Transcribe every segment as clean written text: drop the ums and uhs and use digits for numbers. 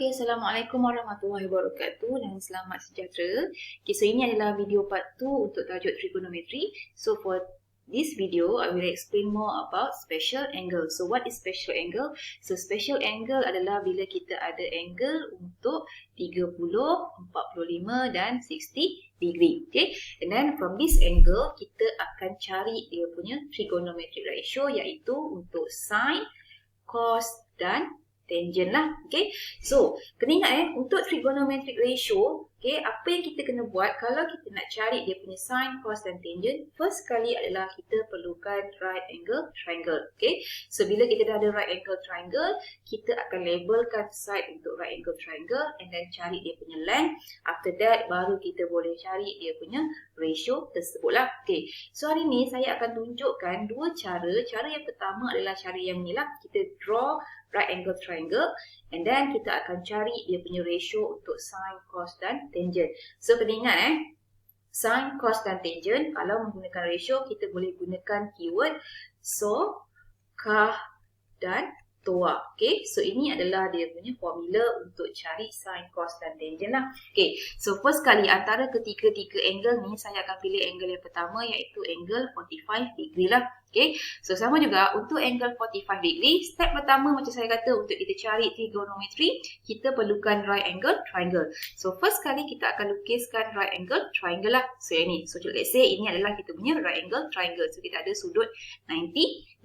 Okay, Assalamualaikum warahmatullahi wabarakatuh dan selamat sejahtera. Okay, so ini adalah video part 2 untuk tajuk trigonometry. So for this video, I will explain more about special angle. So what is special angle? So special angle adalah bila kita ada angle untuk 30, 45 dan 60 degree. Okay, and then from this angle, kita akan cari dia punya trigonometric ratio iaitu untuk sin, cos dan tangent lah. Okay, so kena ingat untuk trigonometric ratio, okay, apa yang kita kena buat kalau kita nak cari dia punya sin, cos dan tangent? First kali adalah kita perlukan right angle triangle. Okay, so bila kita dah ada right angle triangle, kita akan labelkan side untuk right angle triangle and then cari dia punya length. After that, baru kita boleh cari dia punya ratio tersebut lah. Okay, so hari ni saya akan tunjukkan dua cara. Cara yang pertama adalah cara yang ni lah, kita draw right angle triangle and then kita akan cari dia punya ratio untuk sin, cos dan tangent. So kena ingat sin, cos dan tangent, kalau menggunakan ratio kita boleh gunakan keyword so, kah dan toa. Okay, so ini adalah dia punya formula untuk cari sin, cos dan tangent lah. Okay, so first kali antara ketiga-tiga angle ni saya akan pilih angle yang pertama iaitu angle 45 degree lah. Okay, so sama juga untuk angle 45 degree, step pertama macam saya kata untuk kita cari trigonometry, kita perlukan right angle triangle. So first kali kita akan lukiskan right angle triangle lah. So yang ni, so let's say ini adalah kita punya right angle triangle. So kita ada sudut 90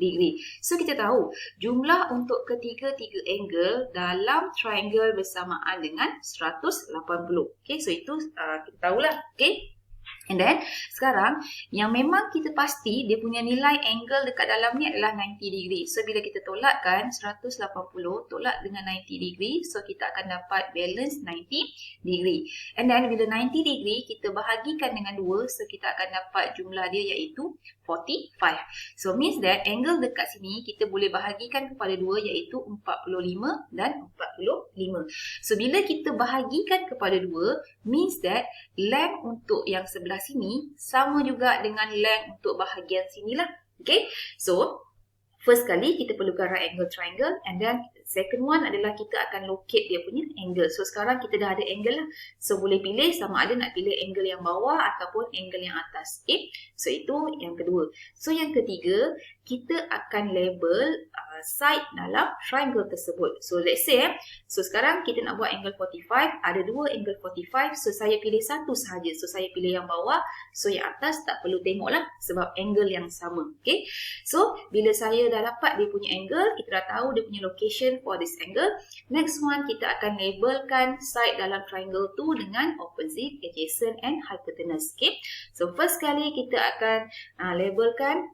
degree. So kita tahu jumlah untuk ketiga-tiga angle dalam triangle bersamaan dengan 180. Okay, so itu kita tahulah. Okay. And then, sekarang yang memang kita pasti dia punya nilai angle dekat dalam ni adalah 90 degree. So, bila kita tolakkan 180 tolak dengan 90 degree, so kita akan dapat balance 90 degree. And then, bila 90 degree kita bahagikan dengan 2, so kita akan dapat jumlah dia iaitu 45. So, means that angle dekat sini kita boleh bahagikan kepada 2 iaitu 45 dan 45. So, bila kita bahagikan kepada 2, means that length untuk yang sebelah sini sama juga dengan length untuk bahagian sini lah. Okay, so first kali kita perlukan right angle triangle and then second one adalah kita akan locate dia punya angle. So sekarang kita dah ada angle lah, so boleh pilih sama ada nak pilih angle yang bawah ataupun angle yang atas. Okay, so itu yang kedua. So yang ketiga, kita akan label side dalam triangle tersebut. So let's say so sekarang kita nak buat angle 45, ada dua angle 45, so saya pilih satu sahaja. So saya pilih yang bawah, so yang atas tak perlu tengok lah sebab angle yang sama. Okay, so bila saya dah dapat dia punya angle, kita dah tahu dia punya location for this angle. Next one, kita akan labelkan side dalam triangle tu dengan opposite, adjacent and hypotenuse. Okay, so first kali kita akan labelkan,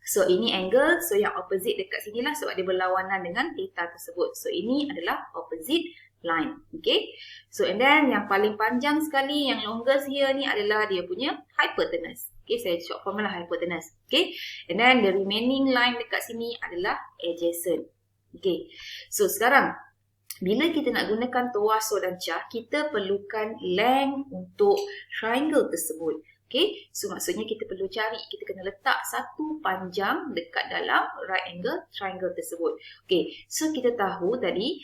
so ini angle, so yang opposite dekat sini lah sebab dia berlawanan dengan theta tersebut. So ini adalah opposite line. Okay, so and then yang paling panjang sekali, yang longest here ni adalah dia punya hypotenuse. Okay, saya short form lah hypotenuse. Okay, and then the remaining line dekat sini adalah adjacent. Okay, so sekarang bila kita nak gunakan toa, so dan cah, kita perlukan length untuk triangle tersebut. Okay, so maksudnya kita perlu cari, kita kena letak satu panjang dekat dalam right angle triangle tersebut. Okay, so kita tahu tadi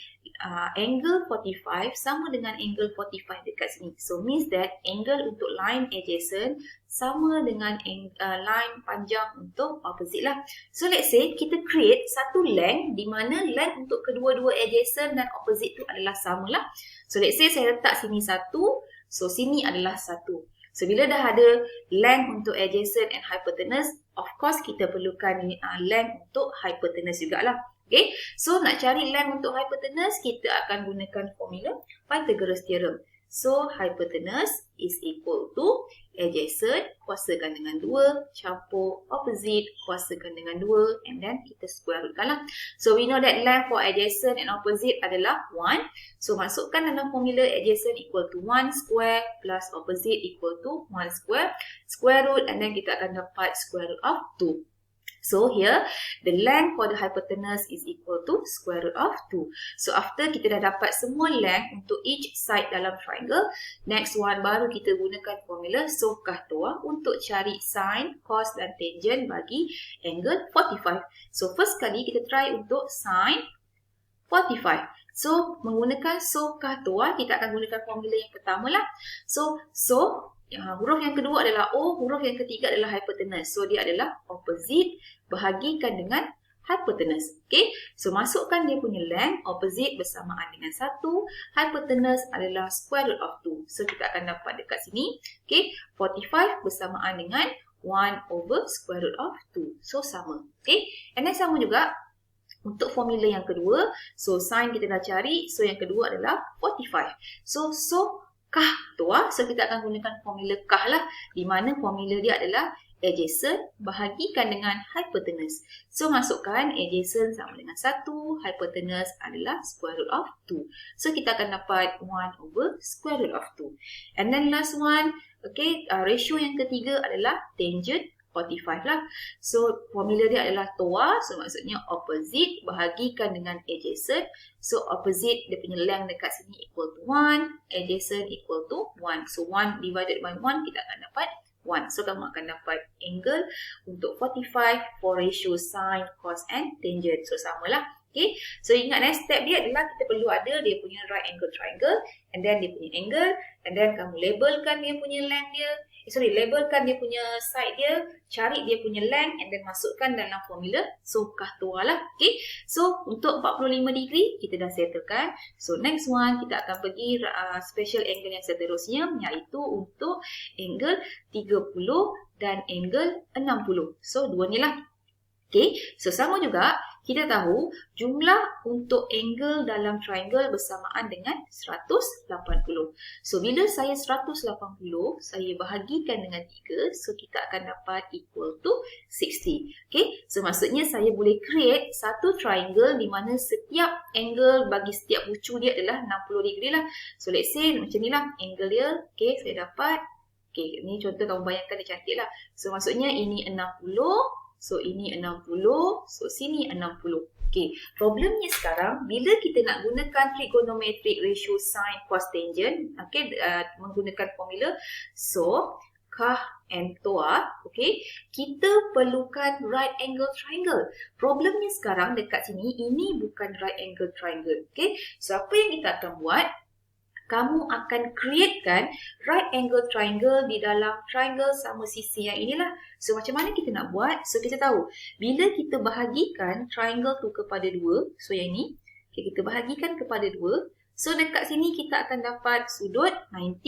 angle 45 sama dengan angle 45 dekat sini. So means that angle untuk line adjacent sama dengan line panjang untuk opposite lah. So let's say kita create satu length di mana length untuk kedua-dua adjacent dan opposite tu adalah sama lah. So let's say saya letak sini satu, so sini adalah satu. So, bila dah ada length untuk adjacent and hypotenuse, of course kita perlukan length untuk hypotenuse jugalah. Okay, so nak cari length untuk hypotenuse, kita akan gunakan formula Pythagoras theorem. So, hypotenuse is equal to adjacent, kuasakan dengan 2, campur opposite, kuasakan dengan 2, and then kita square rootkan lah. So, we know that length for adjacent and opposite adalah 1. So, masukkan dalam formula adjacent equal to 1 square plus opposite equal to 1 square. Square root, and then kita akan dapat square root of 2. So here, the length for the hypotenuse is equal to square root of 2. So after kita dah dapat semua length untuk each side dalam triangle, next one baru kita gunakan formula sokah toa untuk cari sin, cos dan tangent bagi angle 45. So first kali kita try untuk sin 45. So, menggunakan so kah toa, kita akan gunakan formula yang pertama lah. So, huruf yang kedua adalah O, huruf yang ketiga adalah hypotenuse. So, dia adalah opposite bahagikan dengan hypotenuse. Okay, so masukkan dia punya length, opposite bersamaan dengan 1, hypotenuse adalah square root of 2. So, kita akan dapat dekat sini, okay, 45 bersamaan dengan 1 over square root of 2. So, sama. Okay, and then sama juga untuk formula yang kedua. So, sin kita dah cari. So, yang kedua adalah 45. So kah toa. So, kita akan gunakan formula kah lah. Di mana formula dia adalah adjacent bahagikan dengan hypotenuse. So, masukkan adjacent sama dengan 1. Hypotenuse adalah square root of 2. So, kita akan dapat 1 over square root of 2. And then last one. Okay, ratio yang ketiga adalah tangent 45 lah. So, formula dia adalah toa. So, maksudnya opposite bahagikan dengan adjacent. So, opposite dia punya length dekat sini equal to 1. Adjacent equal to 1. So, 1 divided by 1 kita akan dapat 1. So, kamu akan dapat angle untuk 45 for ratio sin, cos and tangent. So, samalah. Okay. So, ingat next step dia adalah kita perlu ada dia punya right angle triangle. And then dia punya angle. And then kamu labelkan dia punya length dia. Labelkan dia punya side dia, cari dia punya length and then masukkan dalam formula so kah toa lah. Okay. So, untuk 45 degree kita dah settlekan. So, next one kita akan pergi special angle yang seterusnya, iaitu untuk angle 30 dan angle 60. So, dua ni lah. Okay. So, sama juga kita tahu jumlah untuk angle dalam triangle bersamaan dengan 180. So, bila saya 180, saya bahagikan dengan 3. So, kita akan dapat equal to 60. Okay. So, maksudnya saya boleh create satu triangle di mana setiap angle bagi setiap bucu dia adalah 60 degree lah. So, let's say macam ni lah angle dia. Okay, saya dapat. Okay, ni contoh kamu bayangkan dia cantik lah. So, maksudnya ini 60. So, ini 60. So, sini 60. Okay. Problemnya sekarang, bila kita nak gunakan trigonometric ratio sin, cos, tangent, okay, menggunakan formula so, kah and toa, okay, kita perlukan right angle triangle. Problemnya sekarang dekat sini, ini bukan right angle triangle. Okay. So, apa yang kita akan buat? Kamu akan createkan right angle triangle di dalam triangle sama sisi yang inilah. So, macam mana kita nak buat? So, kita tahu bila kita bahagikan triangle tu kepada 2, so yang ni, okay, kita bahagikan kepada 2. So, dekat sini kita akan dapat sudut 90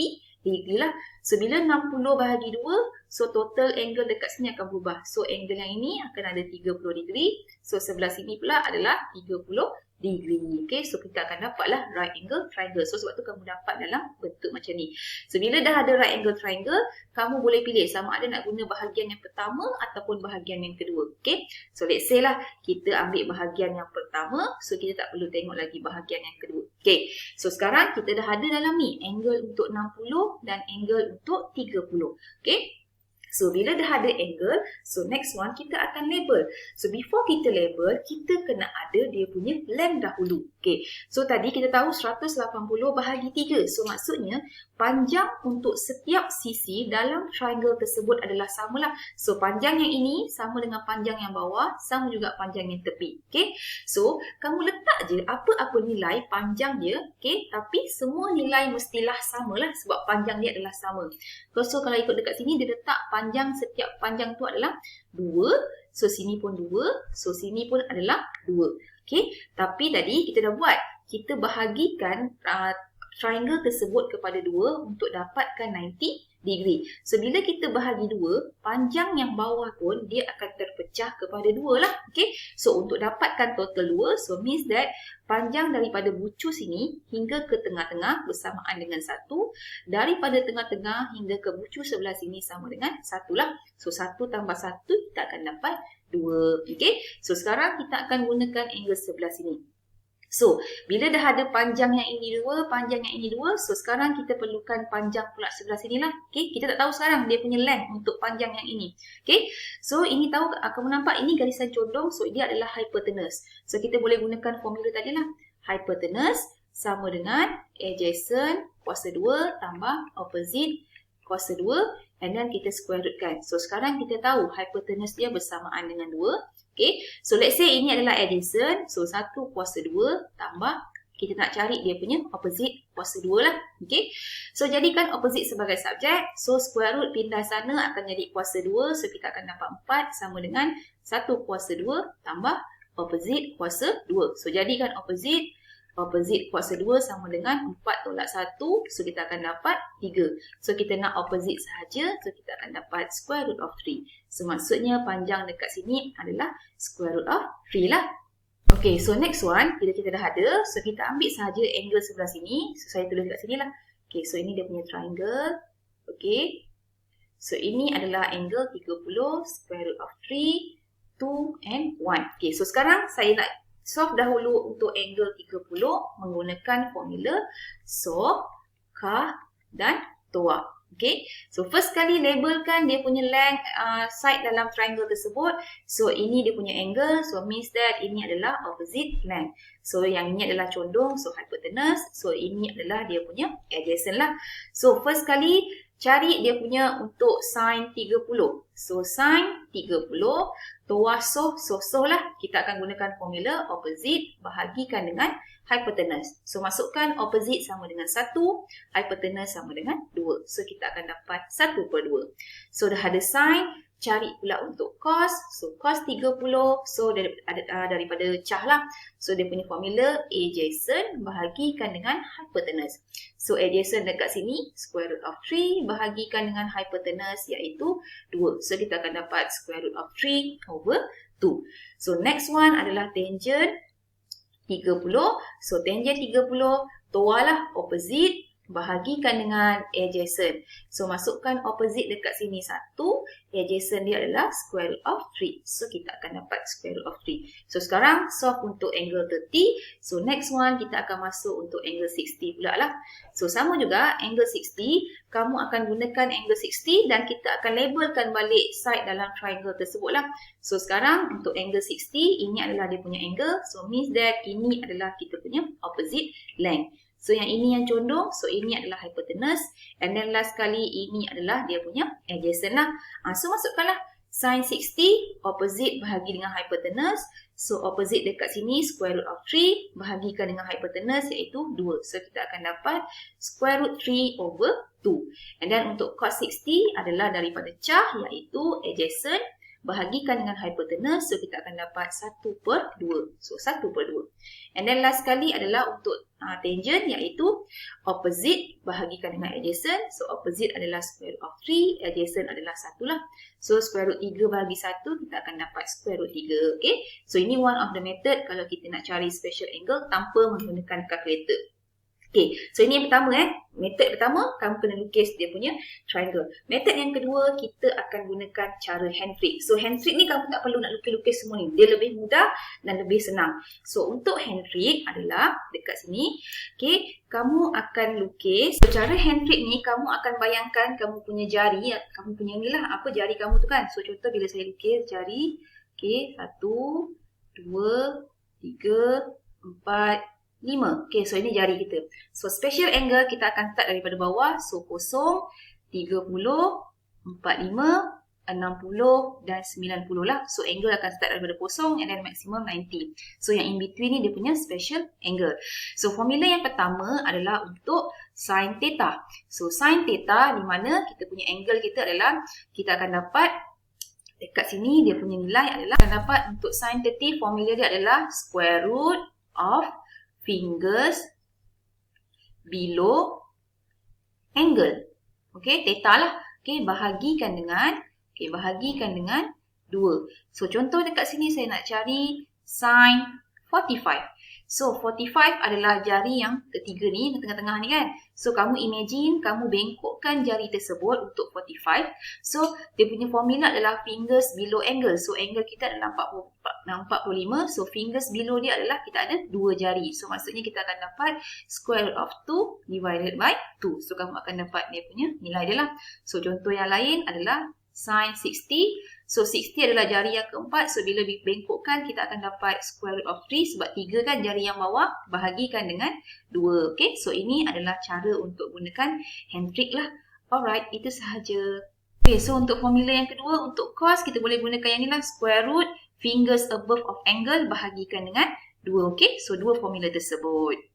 degree lah. So, bila 60 bahagi 2, so total angle dekat sini akan berubah. So, angle yang ini akan ada 30 degree. So, sebelah sini pula adalah 30 degree. Okay, so kita akan dapatlah right angle triangle. So, sebab tu kamu dapat dalam bentuk macam ni. So, bila dah ada right angle triangle, kamu boleh pilih sama ada nak guna bahagian yang pertama ataupun bahagian yang kedua. Okay, so let's say lah kita ambil bahagian yang pertama. So, kita tak perlu tengok lagi bahagian yang kedua. Okay, so sekarang kita dah ada dalam ni angle untuk 60 dan angle untuk 30. Okay. So, bila dah ada angle, so next one kita akan label. So, before kita label, kita kena ada dia punya length dahulu. Okay. So, tadi kita tahu 180 bahagi 3. So, maksudnya panjang untuk setiap sisi dalam triangle tersebut adalah samalah. So, panjang yang ini sama dengan panjang yang bawah, sama juga panjang yang tepi. Okay. So, kamu letak je apa-apa nilai panjang dia. Okay. Tapi semua nilai mestilah samalah sebab panjang dia adalah sama. So, kalau ikut dekat sini, dia letak panjang, setiap panjang tu adalah 2. So, sini pun 2. So, sini pun adalah 2. Okay. Tapi tadi kita dah buat. Kita bahagikan triangle tersebut kepada 2 untuk dapatkan 90 degree. So, bila kita bahagi 2, panjang yang bawah pun dia akan terpecah kepada 2 lah. Okay. So, untuk dapatkan total 2, so means that panjang daripada bucu sini hingga ke tengah-tengah bersamaan dengan 1. Daripada tengah-tengah hingga ke bucu sebelah sini sama dengan 1 lah. So, 1 tambah 1 kita akan dapat 2. Okay. So, sekarang kita akan gunakan angle sebelah sini. So, bila dah ada panjang yang ini 2, panjang yang ini 2, so sekarang kita perlukan panjang pula sebelah sini lah. Okay, kita tak tahu sekarang dia punya length untuk panjang yang ini. Okay, so ini tahu, kamu nampak ini garisan condong, so dia adalah hypotenuse. So, kita boleh gunakan formula tadi lah. Hypotenuse sama dengan adjacent kuasa 2 tambah opposite kuasa 2, and then kita square root kan. So, sekarang kita tahu hypotenuse dia bersamaan dengan 2. Okay, so let's say ini adalah adjacent. So, 1 kuasa 2 tambah kita nak cari dia punya opposite kuasa 2 lah. Okay. So, jadikan opposite sebagai subjek. So, square root pindah sana akan jadi kuasa 2. So, kita akan dapat 4 sama dengan 1 kuasa 2 tambah opposite kuasa 2. So, jadikan opposite kuasa 2 sama dengan 4 tolak 1. So, kita akan dapat 3. So, kita nak opposite sahaja. So, kita akan dapat square root of 3. So, maksudnya panjang dekat sini adalah square root of 3 lah. Okay, so next one, kita dah ada. So, kita ambil sahaja angle sebelah sini. So, saya tulis kat sini lah. Okay, so ini dia punya triangle. Okay. So, ini adalah angle 30, square root of 3, 2 and 1. Okay, so sekarang saya nak solve dahulu untuk angle 30 menggunakan formula SOH, KAH dan TOA. Okay, so first kali labelkan dia punya length side dalam triangle tersebut. So ini dia punya angle, so means that ini adalah opposite length. So yang ini adalah condong, so hypotenuse. So ini adalah dia punya adjacent lah. So first kali cari dia punya untuk sin 30. So sin 30, TOA SOH lah. Kita akan gunakan formula opposite bahagikan dengan hypotenuse. So, masukkan opposite sama dengan 1, hypotenuse sama dengan 2. So, kita akan dapat 1/2. So, dah ada sin, cari pula untuk cos. So, cos 30. So, daripada cah lah. So, dia punya formula adjacent bahagikan dengan hypotenuse. So, adjacent dekat sini, square root of 3 bahagikan dengan hypotenuse iaitu 2. So, kita akan dapat square root of 3/2. So, next one adalah tangent 30. So, tangent 30, TOA lah opposite bahagikan dengan adjacent. So, masukkan opposite dekat sini 1. Adjacent dia adalah square root of 3. So, kita akan dapat square root of 3. So, sekarang solve untuk angle 30. So, next one kita akan masuk untuk angle 60 pula lah. So, sama juga angle 60. Kamu akan gunakan angle 60 dan kita akan labelkan balik side dalam triangle tersebut lah. So, sekarang untuk angle 60, ini adalah dia punya angle. So, means that ini adalah kita punya opposite length. So, yang ini yang condong. So, ini adalah hypotenuse. And then last kali, ini adalah dia punya adjacent lah. So, masukkanlah sin 60, opposite bahagi dengan hypotenuse. So, opposite dekat sini, square root of 3, bahagikan dengan hypotenuse iaitu 2. So, kita akan dapat square root 3/2. And then, untuk cos 60 adalah daripada cah iaitu adjacent, bahagikan dengan hypotenuse. So, kita akan dapat 1/2. So, 1/2. And then last kali adalah untuk tangent iaitu opposite bahagikan dengan adjacent. So, opposite adalah square root of 3, adjacent adalah 1 lah. So, square root 3 bahagi 1, kita akan dapat square root 3. Okay. So, ini one of the method kalau kita nak cari special angle tanpa menggunakan calculator. Okay, so ini yang pertama Method pertama, kamu kena lukis dia punya triangle. Method yang kedua, kita akan gunakan cara hand trick. So, hand trick ni kamu tak perlu nak lukis-lukis semua ni. Dia lebih mudah dan lebih senang. So, untuk hand trick adalah dekat sini. Okay, kamu akan lukis. So, cara hand trick ni, kamu akan bayangkan kamu punya jari. Kamu punya ni lah, apa jari kamu tu kan. So, contoh bila saya lukis jari. Okay, 1, 2, 3, 4, 5. Okay, so ini jari kita. So, special angle kita akan start daripada bawah. So, 0, 30, 45, 60 dan 90 lah. So, angle akan start daripada 0 and then maximum 90. So, yang in between ni dia punya special angle. So, formula yang pertama adalah untuk sin theta. So, sin theta di mana kita punya angle kita adalah, kita akan dapat dekat sini dia punya nilai adalah, akan dapat untuk sin 30, formula dia adalah square root of fingers below angle. Okay, theta lah. Okay, bahagikan dengan 2. So, contoh dekat sini saya nak cari sin 45. So, 45 adalah jari yang ketiga ni, yang tengah-tengah ni kan. So, kamu imagine, kamu bengkokkan jari tersebut untuk 45. So, dia punya formula adalah fingers below angle. So, angle kita adalah 45. So, fingers below dia adalah kita ada 2 jari. So, maksudnya kita akan dapat square root of 2 divided by 2. So, kamu akan dapat dia punya nilai dia lah. So, contoh yang lain adalah sin 60. So, 60 adalah jari yang keempat. So, bila bengkokkan, kita akan dapat square root of 3. Sebab 3 kan jari yang bawah, bahagikan dengan 2. Okay, so ini adalah cara untuk gunakan hand trick lah. Alright, itu sahaja. Okay, so untuk formula yang kedua, untuk cos, kita boleh gunakan yang ni lah. Square root, fingers above of angle, bahagikan dengan 2. Okay, so 2 formula tersebut.